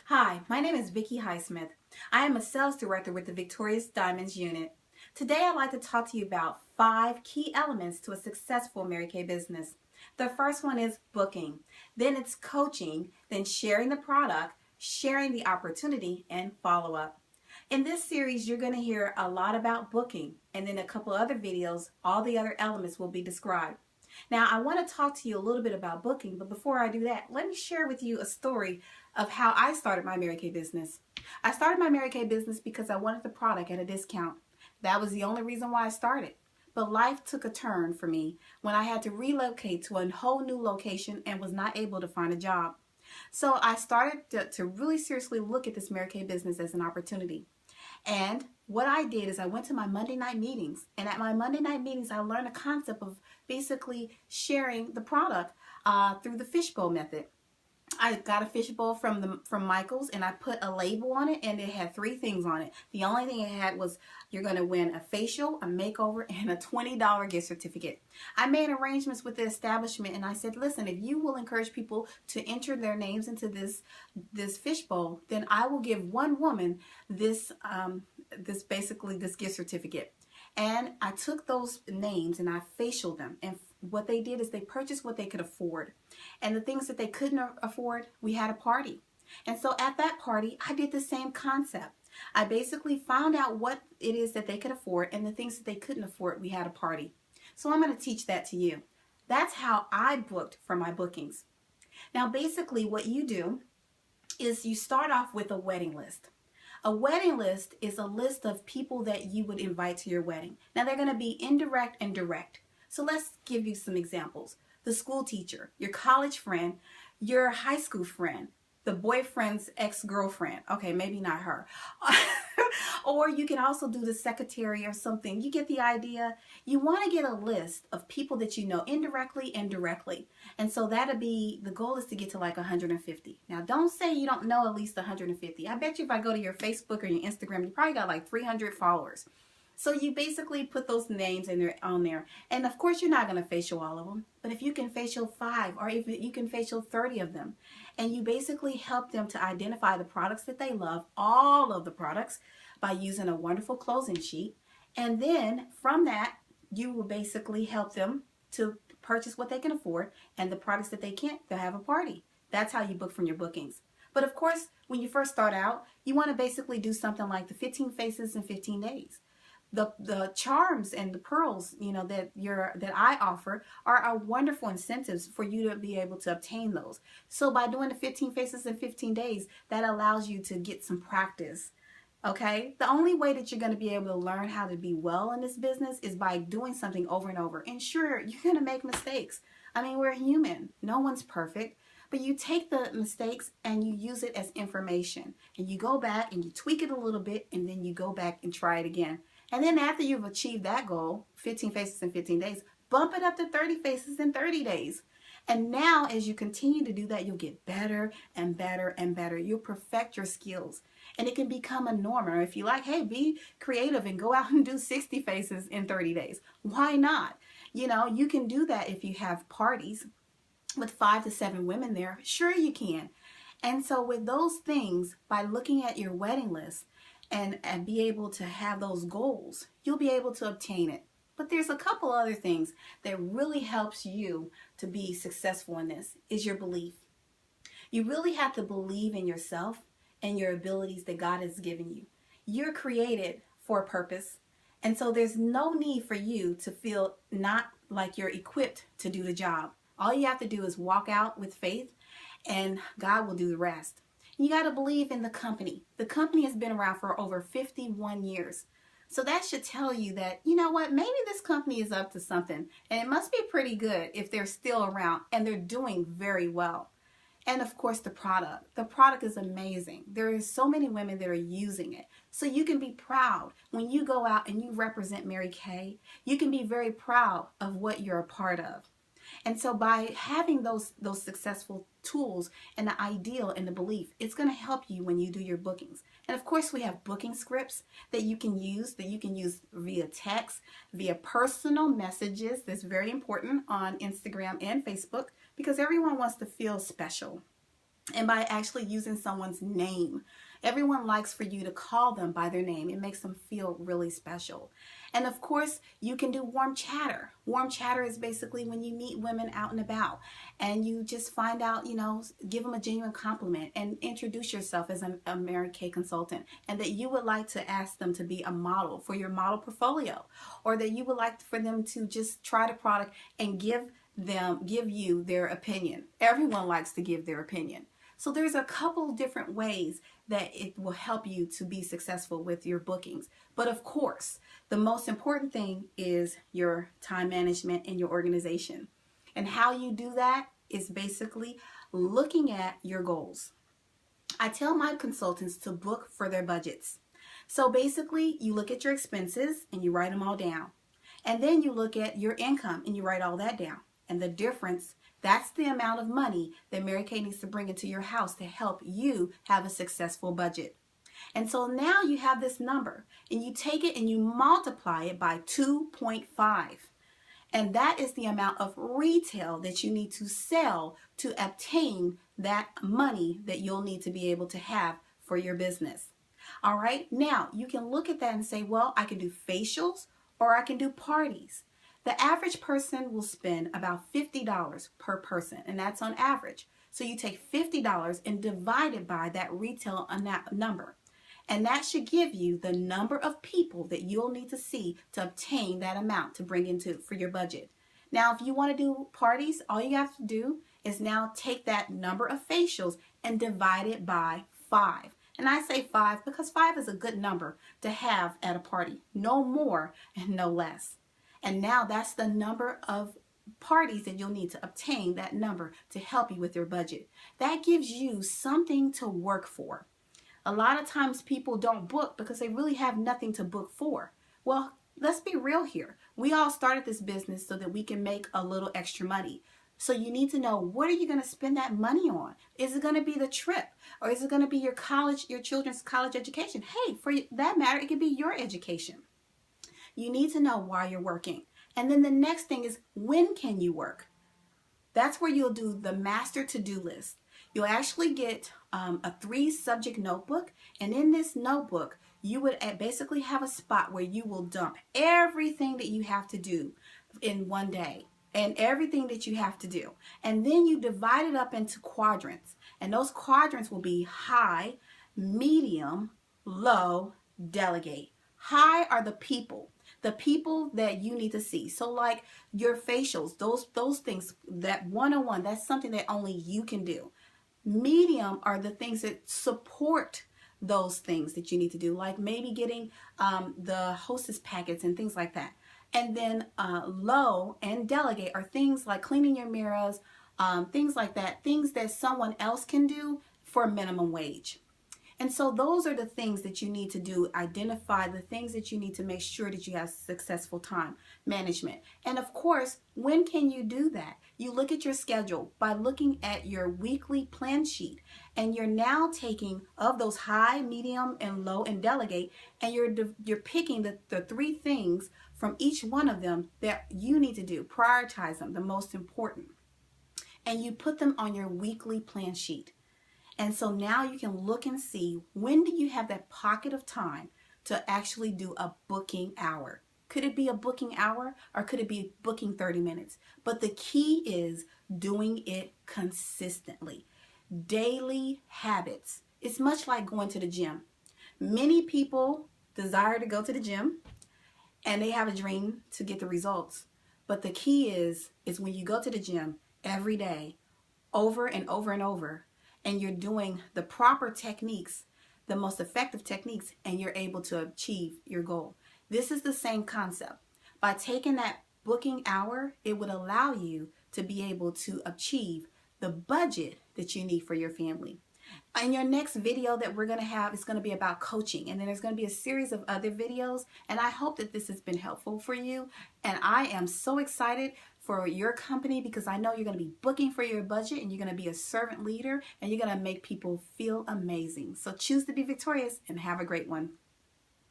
Hi, my name is Vicki Highsmith. I am a sales director with the Victorious Diamonds unit. Today I'd like to talk to you about 5 key elements to a successful Mary Kay business. The first one is booking, then it's coaching, then sharing the product, sharing the opportunity, and follow-up. In this series, you're going to hear a lot about booking, and then a couple other videos, all the other elements will be described. Now, I want to talk to you a little bit about booking, but before I do that, let me share with you a story of how I started my Mary Kay business. I started my Mary Kay business because I wanted the product at a discount. That was the only reason why I started. But life took a turn for me when I had to relocate to a whole new location and was not able to find a job. So I started to really seriously look at this Mary Kay business as an opportunity. And what I did is I went to my Monday night meetings, and at my Monday night meetings I learned a concept of basically sharing the product through the fishbowl method. I got a fishbowl from Michael's, and I put a label on it, and it had 3 things on it. The only thing it had was you're going to win a facial, a makeover, and a $20 gift certificate. I made arrangements with the establishment, and I said, listen, if you will encourage people to enter their names into this fishbowl, then I will give one woman this this gift certificate. And I took those names and I facialed them, and what they did is they purchased what they could afford, and the things that they couldn't afford, we had a party. And so at that party I did the same concept. I basically found out what it is that they could afford, and the things that they couldn't afford, we had a party. So I'm going to teach that to you. That's how I booked for my bookings. Now basically what you do is you start off with a wedding list. A wedding list is a list of people that you would invite to your wedding. Now they're going to be indirect and direct. So let's give you some examples. The school teacher, your college friend, your high school friend, the boyfriend's ex-girlfriend. Okay, maybe not her. Or you can also do the secretary or something. You get the idea. You want to get a list of people that you know indirectly and directly. And so that'll be, the goal is to get to like 150. Now don't say you don't know at least 150. I bet you if I go to your Facebook or your Instagram, you probably got like 300 followers. So you basically put those names on there. And of course you're not going to facial all of them. But if you can facial 5, or if you can facial 30 of them, and you basically help them to identify the products that they love, all of the products, by using a wonderful closing sheet. And then from that, you will basically help them to purchase what they can afford, and the products that they can't, they'll have a party. That's how you book from your bookings. But of course, when you first start out, you want to basically do something like the 15 faces in 15 days. The charms and the pearls, you know, that I offer are a wonderful incentives for you to be able to obtain those. So by doing the 15 faces in 15 days, that allows you to get some practice. Okay, the only way that you're going to be able to learn how to be well in this business is by doing something over and over. And sure, you're going to make mistakes. I mean, we're human. No one's perfect. But you take the mistakes and you use it as information. And you go back and you tweak it a little bit, and then you go back and try it again. And then after you've achieved that goal, 15 faces in 15 days, bump it up to 30 faces in 30 days. And now as you continue to do that, you'll get better and better and better. You'll perfect your skills. And it can become a norm. Or if you like, hey, be creative and go out and do 60 faces in 30 days. Why not? You know, you can do that if you have parties with 5 to 7 women there. Sure you can. And so with those things, by looking at your wedding list and be able to have those goals, you'll be able to obtain it. But there's a couple other things that really helps you to be successful in this, is your belief. You really have to believe in yourself and your abilities that God has given you. You're created for a purpose. And so there's no need for you to feel not like you're equipped to do the job. All you have to do is walk out with faith, and God will do the rest. You got to believe in the company. The company has been around for over 51 years. So that should tell you that, you know what, maybe this company is up to something. And it must be pretty good if they're still around and they're doing very well. And of course the product. The product is amazing. There are so many women that are using it. So you can be proud when you go out and you represent Mary Kay. You can be very proud of what you're a part of. And so by having those successful tools and the ideal and the belief, it's going to help you when you do your bookings. And of course we have booking scripts that you can use via text, via personal messages. That's very important on Instagram and Facebook, because everyone wants to feel special. and by actually using someone's name. Everyone likes for you to call them by their name. It makes them feel really special. And of course, you can do warm chatter. Warm chatter is basically when you meet women out and about and you just find out, give them a genuine compliment and introduce yourself as a Mary Kay consultant, and that you would like to ask them to be a model for your model portfolio, or that you would like for them to just try the product and give you their opinion. Everyone likes to give their opinion. So there's a couple different ways that it will help you to be successful with your bookings. But of course, the most important thing is your time management and your organization. And how you do that is basically looking at your goals. I tell my consultants to book for their budgets. So basically, you look at your expenses and you write them all down. And then you look at your income and you write all that down. And the difference, that's the amount of money that Mary Kay needs to bring into your house to help you have a successful budget. And so now you have this number, and you take it and you multiply it by 2.5. And that is the amount of retail that you need to sell to obtain that money that you'll need to be able to have for your business. All right, now you can look at that and say, well, I can do facials or I can do parties. The average person will spend about $50 per person, and that's on average. So you take $50 and divide it by that retail number. And that should give you the number of people that you'll need to see to obtain that amount to bring into for your budget. Now, if you want to do parties, all you have to do is now take that number of facials and divide it by 5. And I say 5 because 5 is a good number to have at a party. No more and no less. And now that's the number of parties that you'll need to obtain that number to help you with your budget. That gives you something to work for. A lot of times people don't book because they really have nothing to book for. Well, let's be real here. We all started this business so that we can make a little extra money. So you need to know, what are you going to spend that money on? Is it going to be the trip? Or is it going to be your children's college education? Hey, for that matter, it could be your education. You need to know why you're working. And then the next thing is, when can you work? That's where you'll do the master to-do list. You'll actually get a 3-subject notebook. And in this notebook, you would basically have a spot where you will dump everything that you have to do in one day. And everything that you have to do. And then you divide it up into quadrants. And those quadrants will be high, medium, low, delegate. High are the people that you need to see. So like your facials, those things, that one-on-one, that's something that only you can do. Medium are the things that support those things that you need to do, like maybe getting the hostess packets and things like that. And then low and delegate are things like cleaning your mirrors, things like that, things that someone else can do for minimum wage. And so those are the things that you need to do. Identify the things that you need to make sure that you have successful time management. And of course, when can you do that? You look at your schedule by looking at your weekly plan sheet. And you're now taking of those high, medium, and low and delegate, and you're picking the 3 things from each one of them that you need to do. Prioritize them, the most important. And you put them on your weekly plan sheet. And so now you can look and see, when do you have that pocket of time to actually do a booking hour? Could it be a booking hour, or could it be booking 30 minutes? But the key is doing it consistently. Daily habits. It's much like going to the gym. Many people desire to go to the gym and they have a dream to get the results. But the key is when you go to the gym every day, over and over and over, and you're doing the proper techniques, the most effective techniques, and you're able to achieve your goal. This is the same concept. By taking that booking hour, it would allow you to be able to achieve the budget that you need for your family. In your next video that we're going to have is going to be about coaching, and then there's going to be a series of other videos, and I hope that this has been helpful for you. And I am so excited for your company, because I know you're going to be booking for your budget, and you're going to be a servant leader, and you're going to make people feel amazing. So choose to be victorious and have a great one.